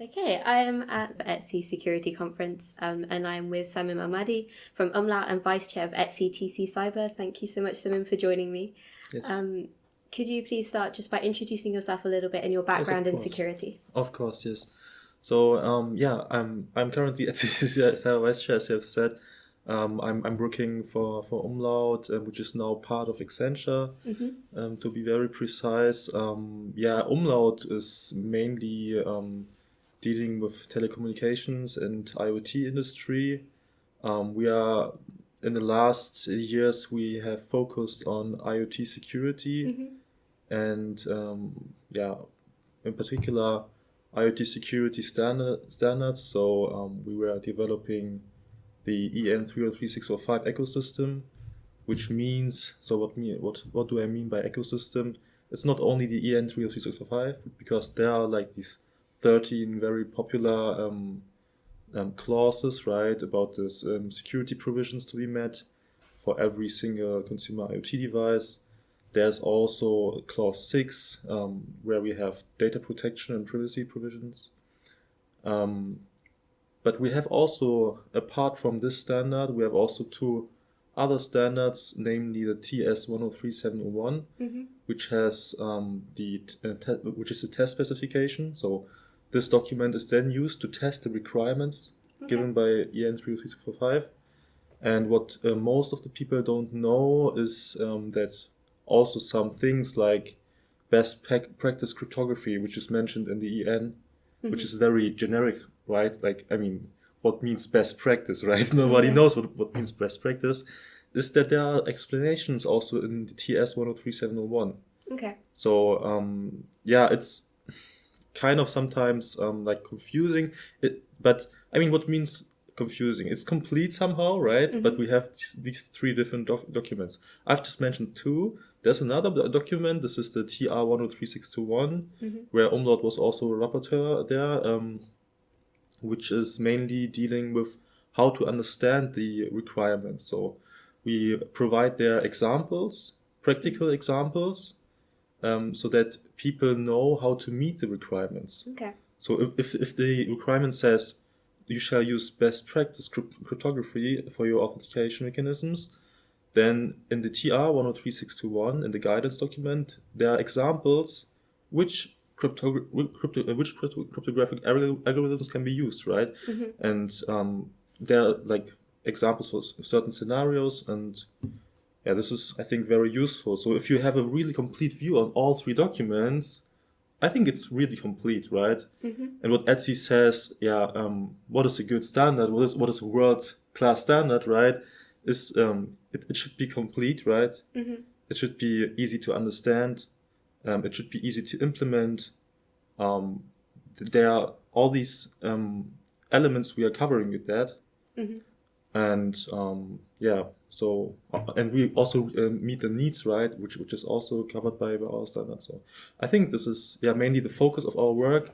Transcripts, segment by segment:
Okay, I am at the ETSI Security Conference and I'm with Samim Ahmadi from Umlaut and Vice Chair of ETSI TC CYBER. Thank you so much, Samim, for joining me. Yes. Could you please start just by introducing yourself a little bit and your Yes, of background in course. security? Of course, yes. So I'm currently at ETSI Vice Chair, as you have said. I'm working for Umlaut, which is now part of Accenture. To be very precise, Umlaut is mainly dealing with telecommunications and IoT industry. We are in the last years we have focused on IoT security and in particular IoT security standards. So we were developing the EN 30605 ecosystem, which means, so what do I mean by ecosystem? It's not only the EN 30605, because there are like these 13 very popular clauses, right, about this security provisions to be met for every single consumer IoT device. There's also clause 6, where we have data protection and privacy provisions. But we have also, apart from this standard, we have also two other standards, namely the TS 103701, which has which is a test specification. So this document is then used to test the requirements given by EN 30645. And what most of the people don't know is that also some things like best practice cryptography, which is mentioned in the EN, which is very generic, right? Like, I mean, what means best practice, right? Nobody knows what means best practice. Is that there are explanations also in the TS 103701. Okay. So, it's kind of sometimes like confusing. But I mean, what means confusing? It's complete somehow, right? But we have these three different documents. I've just mentioned two. There's another document. This is the TR 103621, where Umlaut was also a rapporteur there, which is mainly dealing with how to understand the requirements. So we provide there examples, practical examples, so that people know how to meet the requirements. Okay. So if the requirement says you shall use best practice cryptography for your authentication mechanisms, then in the TR 103621, in the guidance document, there are examples which cryptographic algorithms can be used, right? And there are like examples for certain scenarios, and this is, I think, very useful. So if you have a really complete view on all three documents, I think it's really complete, right? And what ETSI says, what is a good standard? What is a world-class standard, right? Is it should be complete, right? It should be easy to understand. It should be easy to implement. There are all these elements we are covering with that. And so and we also meet the needs, right, which is also covered by our standards. So I think this is mainly the focus of our work.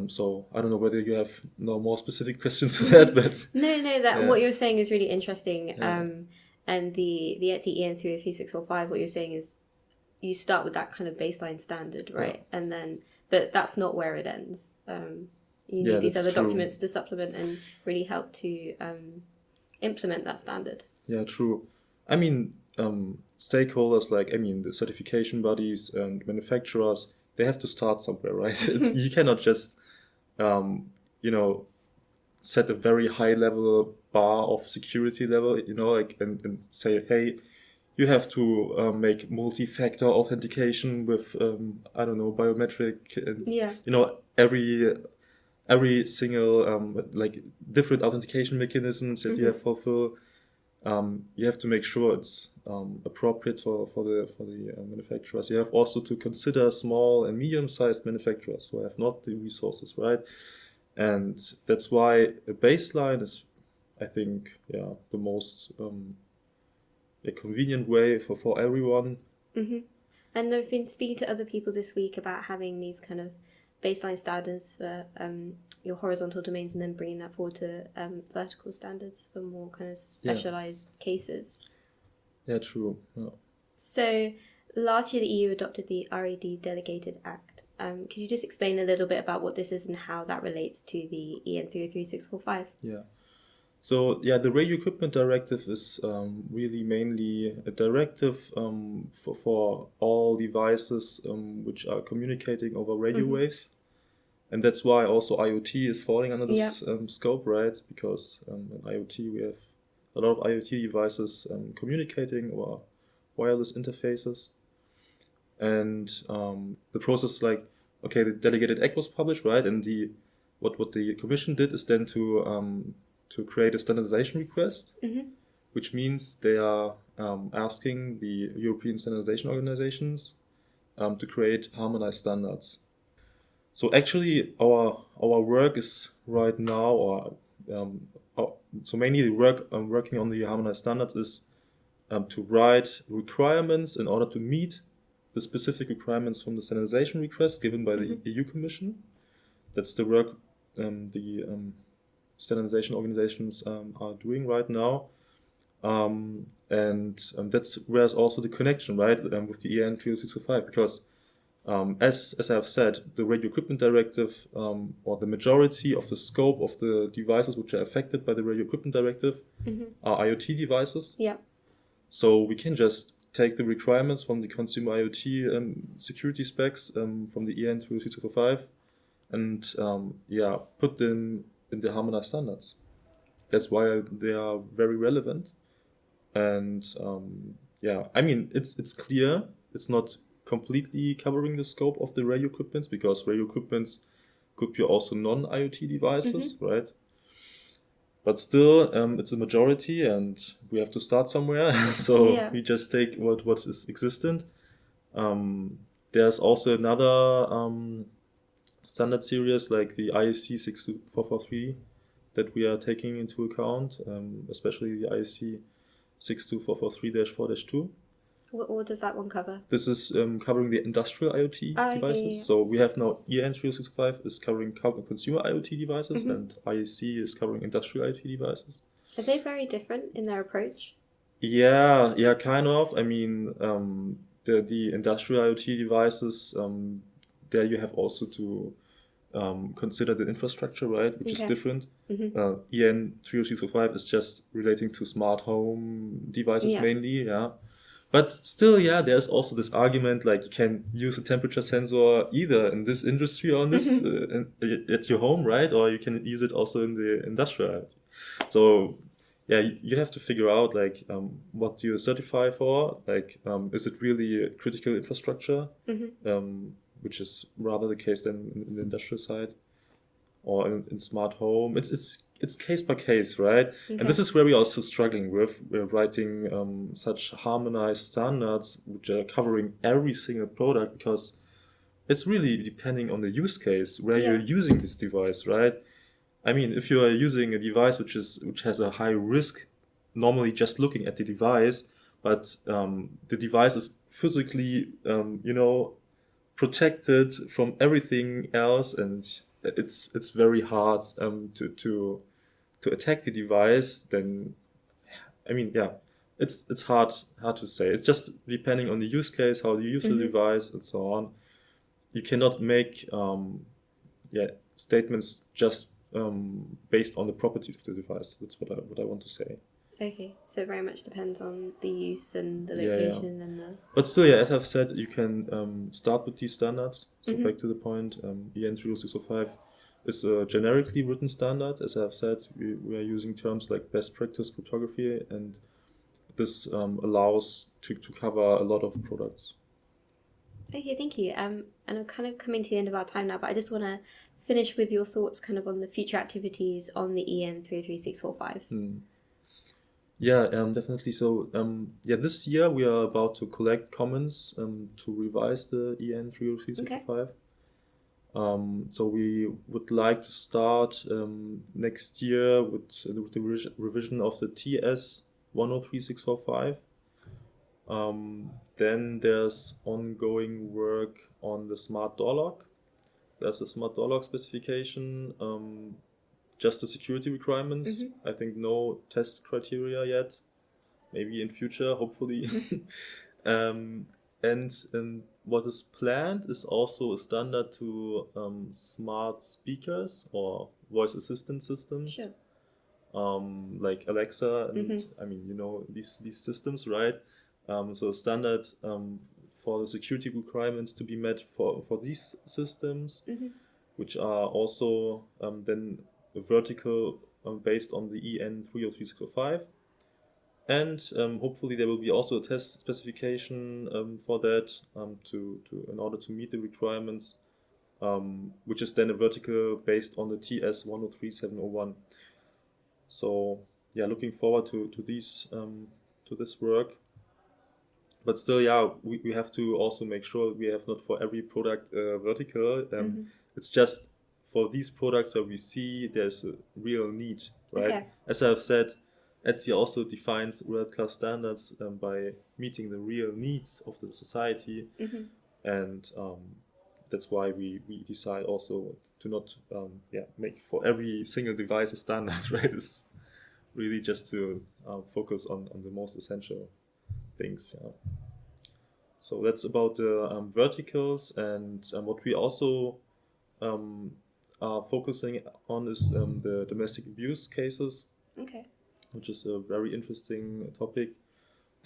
So I don't know whether you have more specific questions to that, but no, what you're saying is really interesting. And the ETSI EN 33645, what you're saying is you start with that kind of baseline standard, right? And then, but that's not where it ends. You need these other documents to supplement and really help to implement that standard. Yeah, true. I mean, stakeholders like, the certification bodies and manufacturers, they have to start somewhere, right? You cannot just, set a very high level bar of security level, and say, hey, you have to make multi-factor authentication with, biometric and, every single different authentication mechanisms that you have fulfill. You have to make sure it's appropriate for the manufacturers. You have also to consider small and medium-sized manufacturers who have not the resources, right? And that's why a baseline is, I think, the most a convenient way for everyone. And I've been speaking to other people this week about having these kind of baseline standards for your horizontal domains and then bringing that forward to vertical standards for more kind of specialized cases. Yeah, true. Yeah. So last year the EU adopted the RED Delegated Act. Could you just explain a little bit about what this is and how that relates to the EN 303645? Yeah. So yeah, the Radio Equipment Directive is really mainly a directive for all devices which are communicating over radio waves. And that's why also IoT is falling under this scope, right? Because in IoT we have a lot of IoT devices communicating over wireless interfaces. And the process, like, okay, the delegated act was published, right? And what the commission did is then to create a standardization request, which means they are asking the European standardization organizations to create harmonized standards. So actually, our work is right now, so mainly the work I'm working on the harmonized standards is to write requirements in order to meet the specific requirements from the standardization request given by the EU Commission. That's the work the standardization organizations are doing right now. And that's where's also the connection, right, with the EN 3065, because as I have said, the Radio Equipment Directive, or the majority of the scope of the devices which are affected by the Radio Equipment Directive are IoT devices. Yeah. So we can just take the requirements from the consumer IoT security specs from the EN 3065 and put them in the harmonized standards. That's why they are very relevant. And I mean, it's clear it's not completely covering the scope of the radio equipments, because radio equipments could be also non-IoT devices, right? But still, it's a majority, and we have to start somewhere. So we just take what is existent. There's also another standard series like the IEC 62443 that we are taking into account, especially the IEC 62443-4-2. What does that one cover? This is covering the industrial IoT devices. Okay, yeah. So we have now EN 3065 is covering consumer IoT devices, and IEC is covering industrial IoT devices. Are they very different in their approach? Yeah, kind of. I mean, the industrial IoT devices, there you have also to consider the infrastructure, right, which is different. EN 3065 is just relating to smart home devices mainly, But still, there's also this argument, like you can use a temperature sensor either in this industry or in this at your home, right? Or you can use it also in the industrial IoT. So you have to figure out like what do you certify for? Like, is it really a critical infrastructure, which is rather the case than in the industrial side, or in smart home? It's case by case, right? Okay. And this is where we're also struggling with. We're writing such harmonized standards which are covering every single product, because it's really depending on the use case where you're using this device, right? I mean, if you are using a device which has a high risk, normally just looking at the device, but the device is physically, protected from everything else, and it's very hard to attack the device, then I mean, it's hard to say. It's just depending on the use case, how you use the device, and so on. You cannot make statements just based on the properties of the device. That's what I want to say. Okay, so it very much depends on the use and the location and the. But still, as I've said, you can start with these standards. So back to the point, EN 3065 is a generically written standard. As I've said, we are using terms like best practice cryptography, and this allows to cover a lot of products. Okay, thank you. And I'm kind of coming to the end of our time now, but I just want to finish with your thoughts kind of on the future activities on the EN 33645. Definitely. So, this year we are about to collect comments to revise the EN 33645. So we would like to start next year with the revision of the TS 103645. Then there's ongoing work on the smart door lock. There's a smart door lock specification, just the security requirements. I think no test criteria yet. Maybe in future, hopefully. And what is planned is also a standard to smart speakers or voice assistant systems. Sure. Like Alexa, and I mean, these systems, right? So standards for the security requirements to be met for these systems, which are also then vertical based on the EN 30365. And hopefully there will be also a test specification for that in order to meet the requirements, which is then a vertical based on the TS 103701. So yeah, looking forward to this work. But still, yeah, we have to also make sure we have not for every product vertical. It's just for these products where we see there's a real need, right? Okay. As I've said, ETSI also defines world-class standards by meeting the real needs of the society, and that's why we decide also to not make for every single device a standard, right? It's really just to focus on the most essential things. Yeah. So that's about the verticals, and what we also are focusing on is the domestic abuse cases. Okay. Which is a very interesting topic.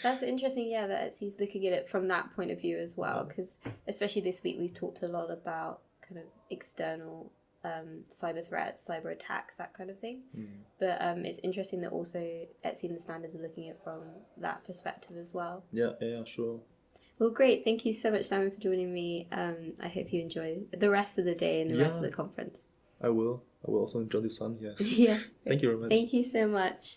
That's interesting, yeah, that ETSI's looking at it from that point of view as well, because especially this week we've talked a lot about kind of external cyber threats, cyber attacks, that kind of thing. But it's interesting that also ETSI and the standards are looking at it from that perspective as well. Yeah, sure. Well, great. Thank you so much, Simon, for joining me. I hope you enjoy the rest of the day and the rest of the conference. I will also enjoy the sun here. Yes. Thank you very much. Thank you so much.